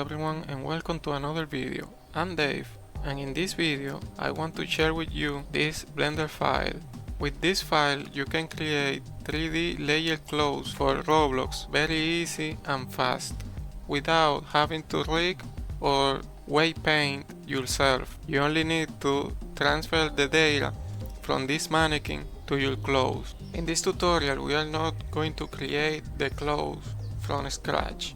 everyone and welcome to another video. I'm Dave and in this video I want to share with you this Blender file. With this file you can create 3D layered clothes for Roblox very easy and fast without having to rig or weight paint yourself. You only need to transfer the data from this mannequin to your clothes. In this tutorial we are not going to create the clothes from scratch,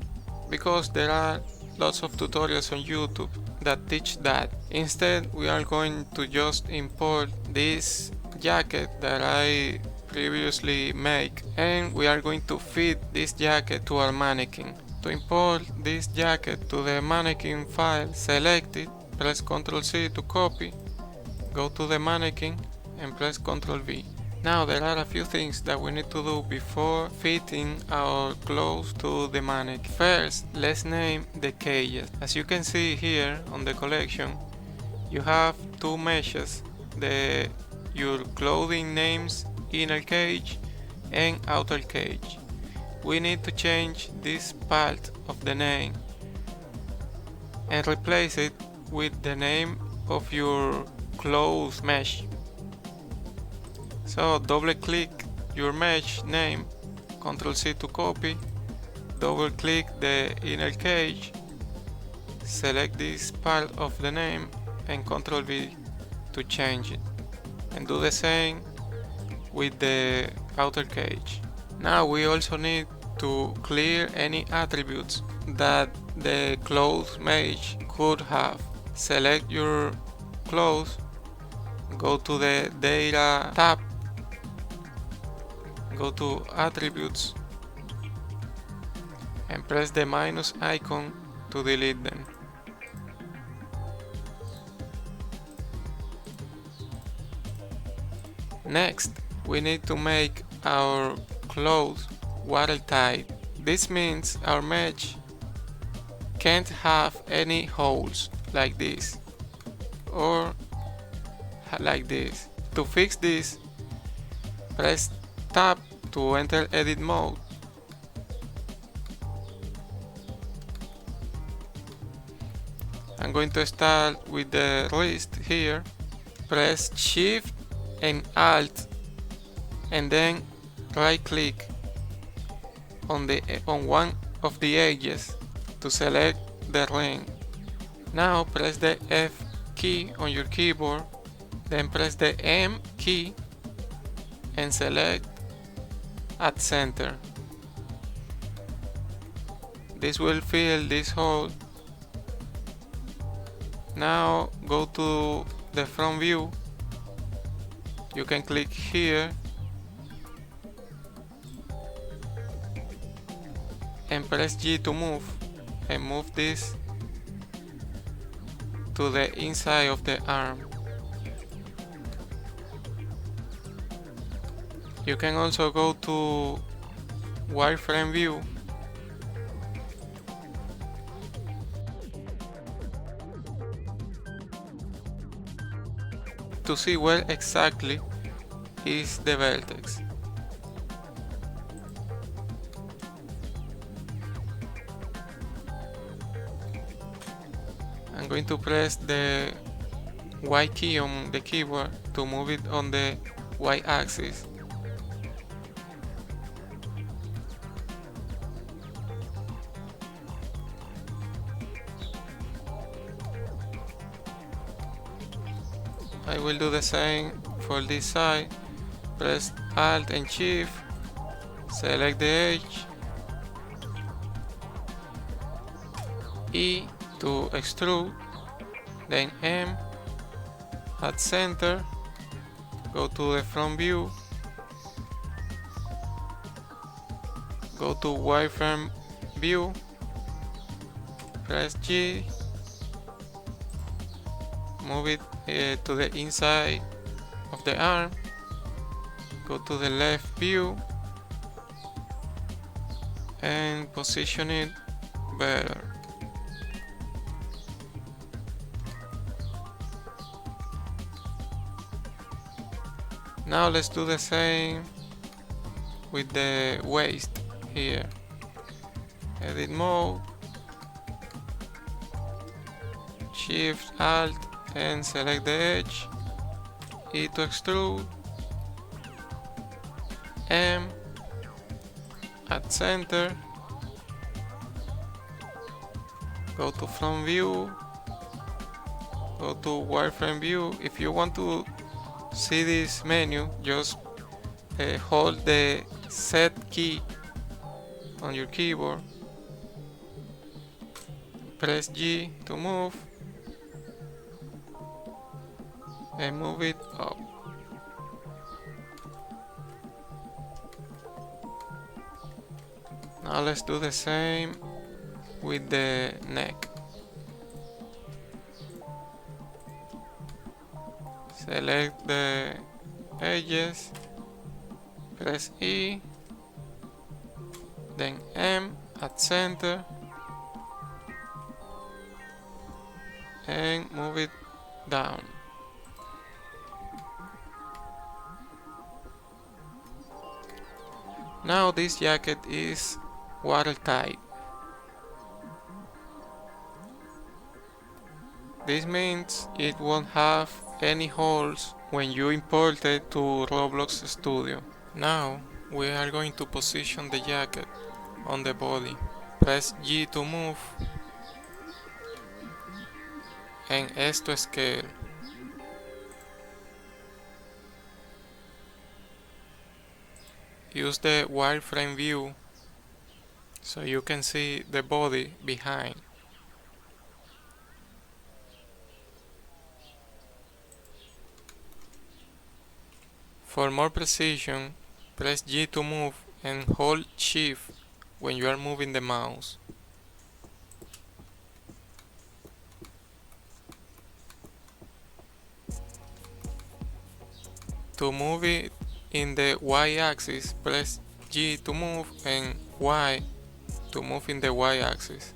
because there are lots of tutorials on YouTube that teach that. Instead, we are going to just import this jacket that I previously made, and we are going to fit this jacket to our mannequin. To import this jacket to the mannequin file, select it, press Ctrl C to copy, go to the mannequin and press Ctrl V. Now there are a few things that we need to do before fitting our clothes to the mannequin. First, let's name the cages. As you can see here on the collection, you have two meshes, your clothing names inner cage and outer cage. We need to change this part of the name and replace it with the name of your clothes mesh. So double click your mesh name, Ctrl C to copy, double click the inner cage, select this part of the name and Ctrl V to change it, and do the same with the outer cage. Now we also need to clear any attributes that the clothes mesh could have. Select your clothes, go to the data tab, go to attributes and press the minus icon to delete them. Next, we need to make our clothes watertight. This means our mesh can't have any holes like this or like this. To fix this, press Tab to enter edit mode. I'm going to start with the wrist here. Press Shift and Alt and then right click on one of the edges to select the ring. Now press the F key on your keyboard, then press the M key and select at center. This will fill this hole. Now go to the front view. You can click here and press G to move, and move this to the inside of the arm. You can also go to wireframe view to see where exactly is the vertex. I'm going to press the Y key on the keyboard to move it on the Y axis. I will do the same for this side. Press Alt and Shift, select the edge, E to extrude, then M at center, go to the front view, go to wireframe view, press G, move it to the inside of the arm, go to the left view and position it better. Now let's do the same with the waist here. Edit mode, Shift Alt and select the edge, E to extrude, M at center, go to front view, go to wireframe view. If you want to see this menu, just hold the Z key on your keyboard, press G to move, and move it up. Now let's do the same with the neck. Select the edges, press E, then M at center, and move it down. Now this jacket is watertight. This means it won't have any holes when you import it to Roblox Studio. Now we are going to position the jacket on the body. Press G to move and S to scale. Use the wireframe view so you can see the body behind. For more precision, press G to move and hold Shift when you are moving the mouse. To move it in the Y-axis, press G to move and Y to move in the Y-axis.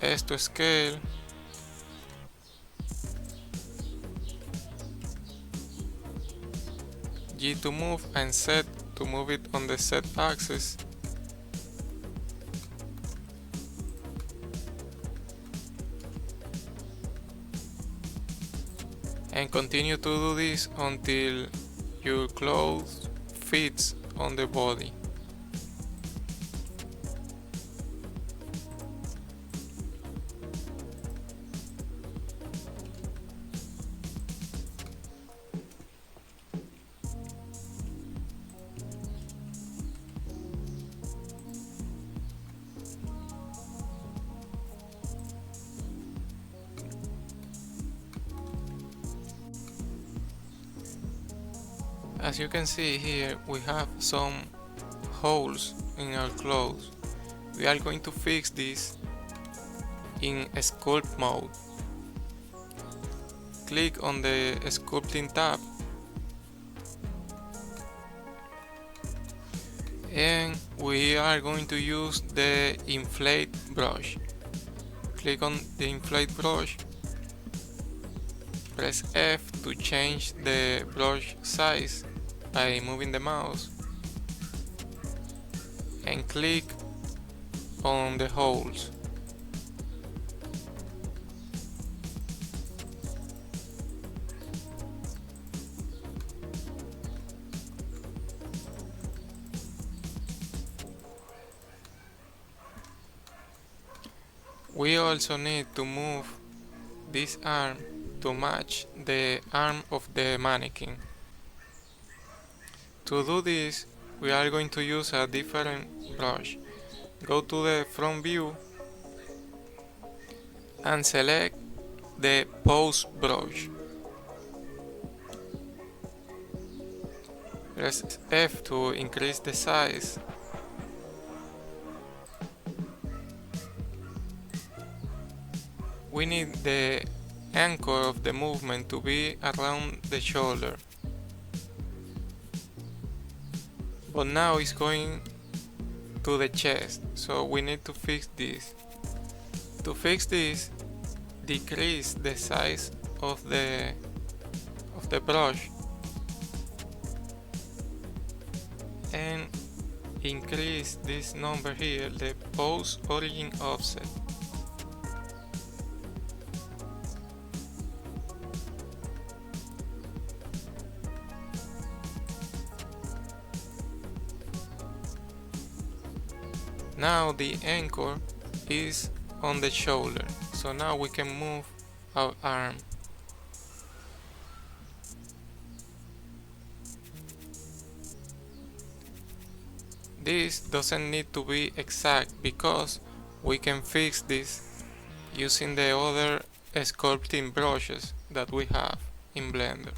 S to scale. G to move and Z to move it on the Z axis. And continue to do this until your clothes fits on the body. As you can see here, we have some holes in our clothes. We are going to fix this in sculpt mode. Click on the sculpting tab and we are going to use the inflate brush. Click on the inflate brush, press F to change the brush size by moving the mouse, and click on the holes. We also need to move this arm to match the arm of the mannequin. To do this, we are going to use a different brush. Go to the front view and select the pose brush. Press F to increase the size. We need the anchor of the movement to be around the shoulder. But now it's going to the chest, so we need to fix this. To fix this, decrease the size of the brush and increase this number here, the pose origin offset. Now the anchor is on the shoulder, so now we can move our arm. This doesn't need to be exact because we can fix this using the other sculpting brushes that we have in Blender.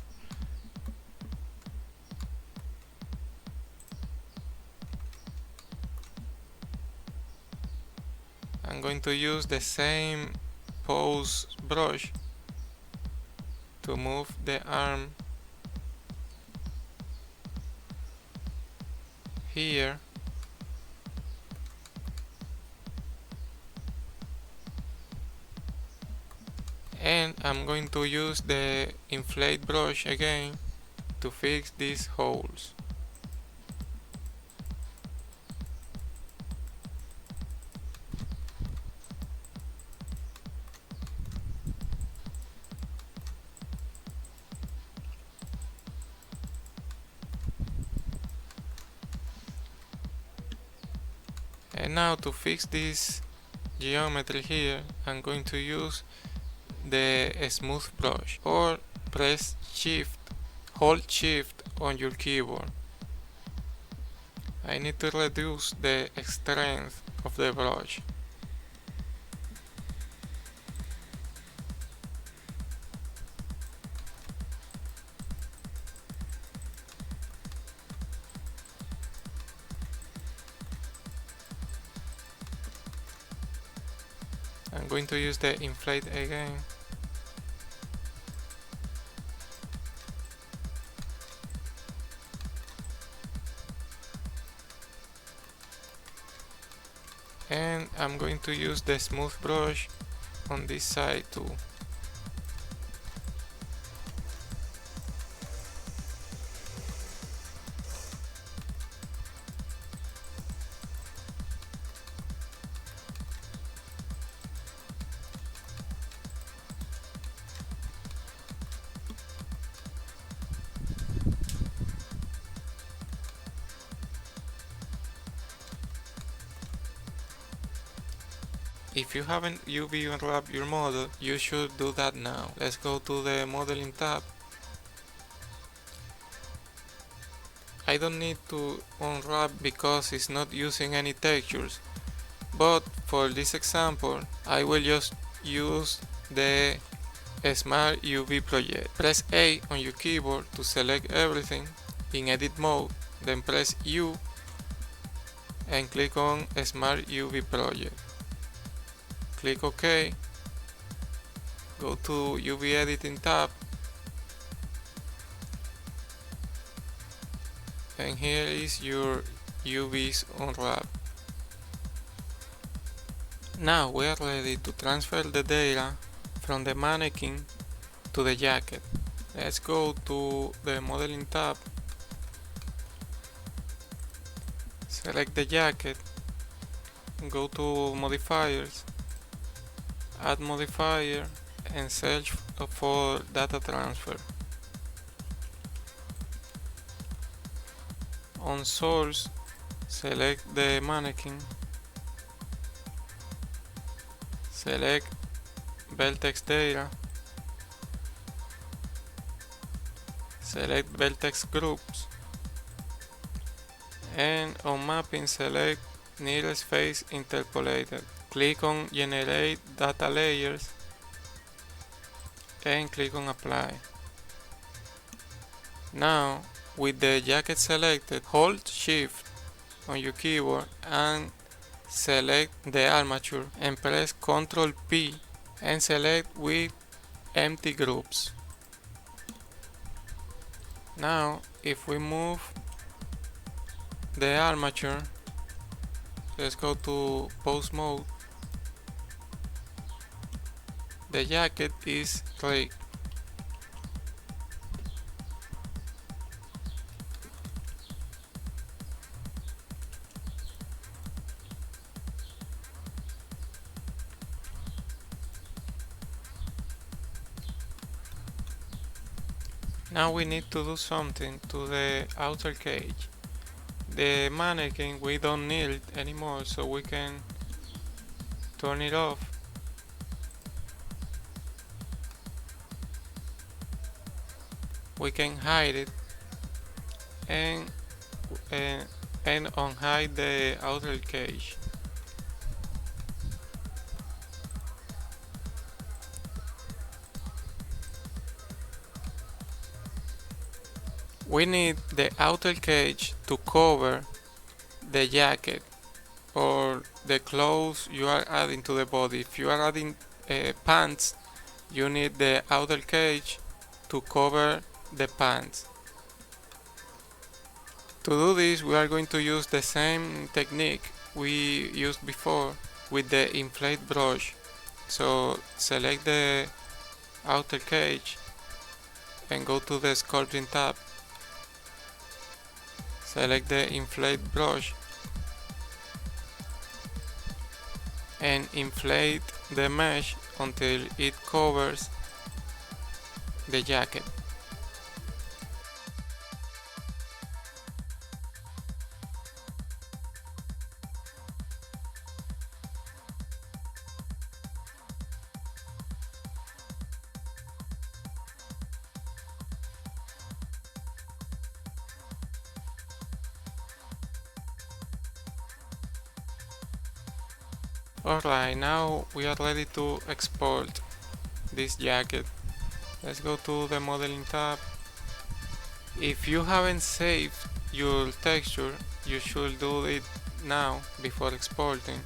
I'm going to use the same pose brush to move the arm here, and I'm going to use the inflate brush again to fix these holes. And now to fix this geometry here, I'm going to use the smooth brush, or press shift, hold shift on your keyboard. I need to reduce the strength of the brush. I'm going to use the inflate again. And I'm going to use the smooth brush on this side too. If you haven't UV unwrapped your model, you should do that now. Let's go to the modeling tab. I don't need to unwrap because it's not using any textures, but for this example I will just use the Smart UV project. Press A on your keyboard to select everything in edit mode, then press U and click on Smart UV project. Click OK, go to UV editing tab, and here is your UVs unwrapped. Now we are ready to transfer the data from the mannequin to the jacket. Let's go to the modeling tab, select the jacket, go to modifiers, add modifier, and search for data transfer. On source, select the mannequin, select vertex data, select vertex groups, and on mapping select nearest face interpolated. Click on generate data layers and click on apply. Now with the jacket selected, hold shift on your keyboard and select the armature and press Ctrl P and select with empty groups. Now if we move the armature, let's go to pose mode, the jacket is rigged. Now we need to do something to the outer cage. the mannequin we don't need it anymore, so we can turn it off. We can hide it and uh, unhide the outer cage. We need the outer cage to cover the jacket or the clothes you are adding to the body. If you are adding pants, you need the outer cage to cover the pants. To do this, we are going to use the same technique we used before with the inflate brush. So select the outer cage and go to the sculpting tab. Select the inflate brush and inflate the mesh until it covers the jacket. Alright, now we are ready to export this jacket. Let's go to the modeling tab. If you haven't saved your texture, you should do it now before exporting.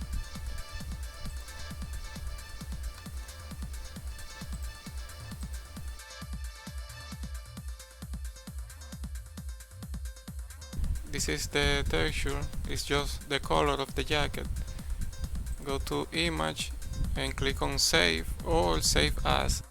This is the texture, it's just the color of the jacket. Go to image and click on save or save as.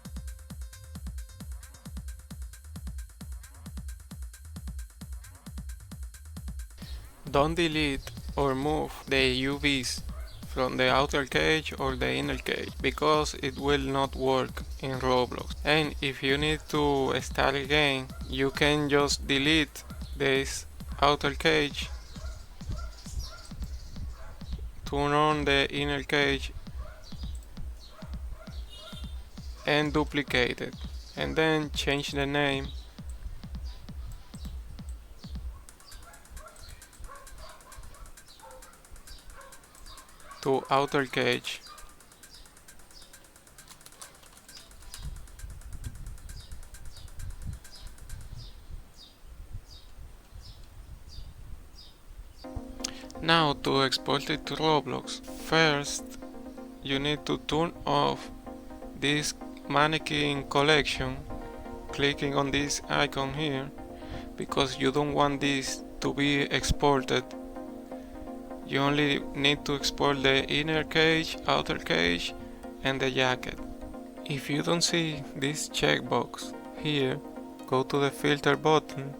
Don't delete or move the UVs from the outer cage or the inner cage because it will not work in Roblox. And if you need to start again, you can just delete this outer cage, turn on the inner cage and duplicate it, and then change the name to outer cage. Now to export it to Roblox, first you need to turn off this mannequin collection, clicking on this icon here, because you don't want this to be exported. You only need to export the inner cage, outer cage, and the jacket. If you don't see this checkbox here, go to the filter button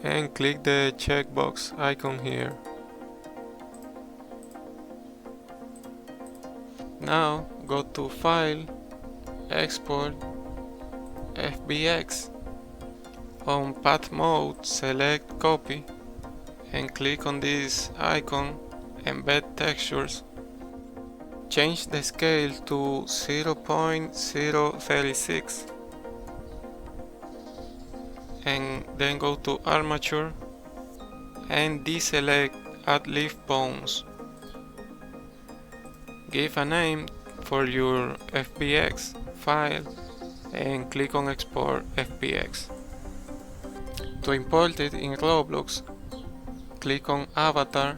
and click the checkbox icon here. Now go to File, Export, FBX. On Path Mode, select Copy and click on this icon, Embed Textures. Change the scale to 0.036 and then go to Armature and deselect Add Leaf Bones. Give a name for your FBX file and click on Export FBX. To import it in Roblox, click on Avatar,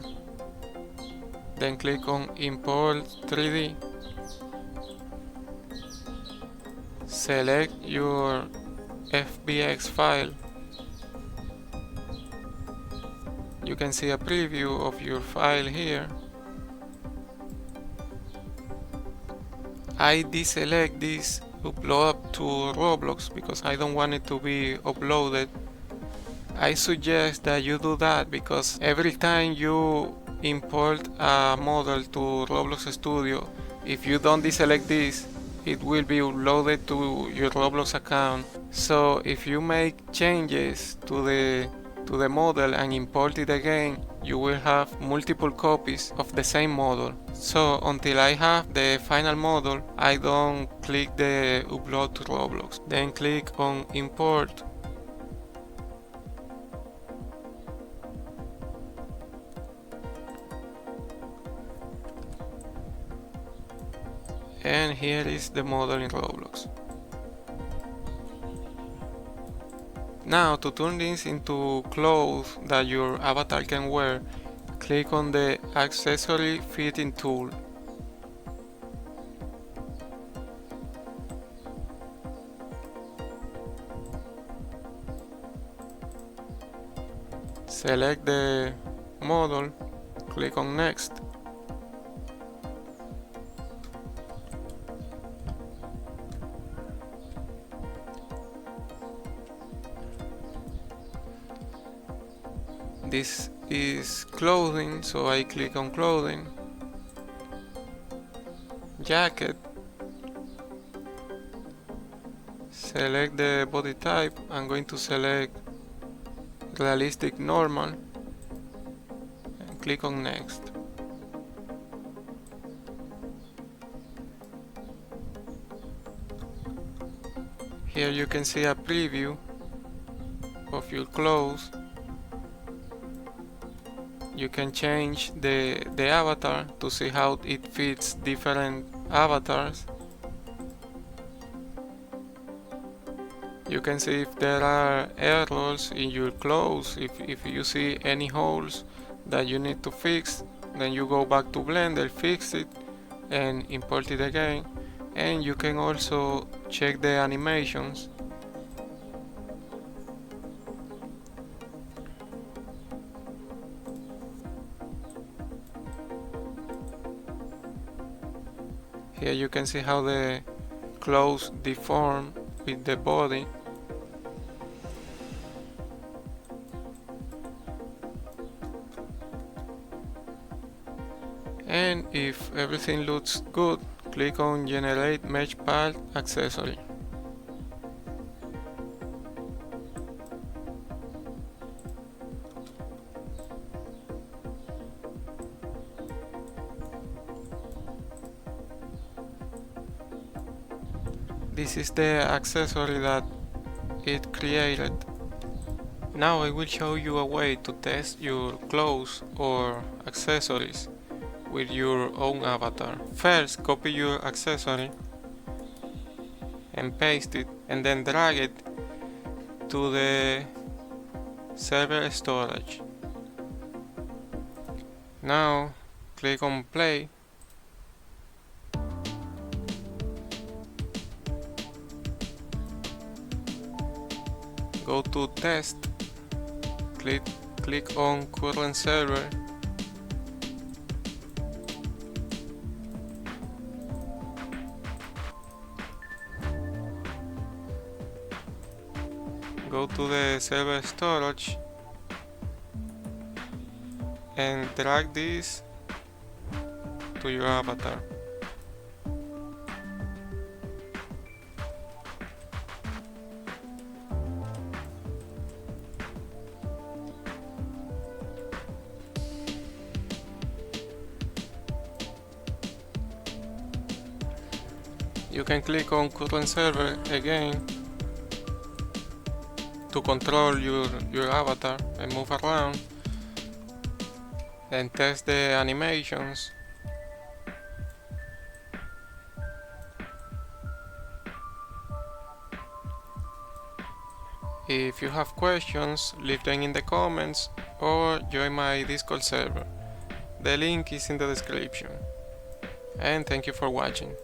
then click on Import 3D. Select your FBX file. You can see a preview of your file here. I deselect this upload to Roblox because I don't want it to be uploaded. I suggest that you do that because every time you import a model to Roblox Studio, if you don't deselect this, it will be uploaded to your Roblox account. So if you make changes to the to the model and import it again, you will have multiple copies of the same model. So until I have the final model, I don't click the upload to Roblox. Then click on import. And here is the model in Roblox. Now to turn this into clothes that your avatar can wear, click on the accessory fitting tool. Select the model, click on next. This is clothing, so I click on clothing. Jacket. Select the body type. I'm going to select realistic normal and click on next. Here you can see a preview of your clothes. You can change the avatar to see how it fits different avatars. You can see if there are errors in your clothes. If you see any holes that you need to fix, then you go back to Blender, fix it, and import it again. And you can also check the animations. Here you can see how the clothes deform with the body. And if everything looks good, click on Generate Mesh Part Accessory. This is the accessory that it created. Now I will show you a way to test your clothes or accessories with your own avatar. First, copy your accessory and paste it, and then drag it to the server storage. Now click on play. Go to test, click on current server. Go to the server storage and drag this to your avatar. You can click on current server again to control your avatar and move around and test the animations. If you have questions, leave them in the comments or join my Discord server. The link is in the description. And thank you for watching.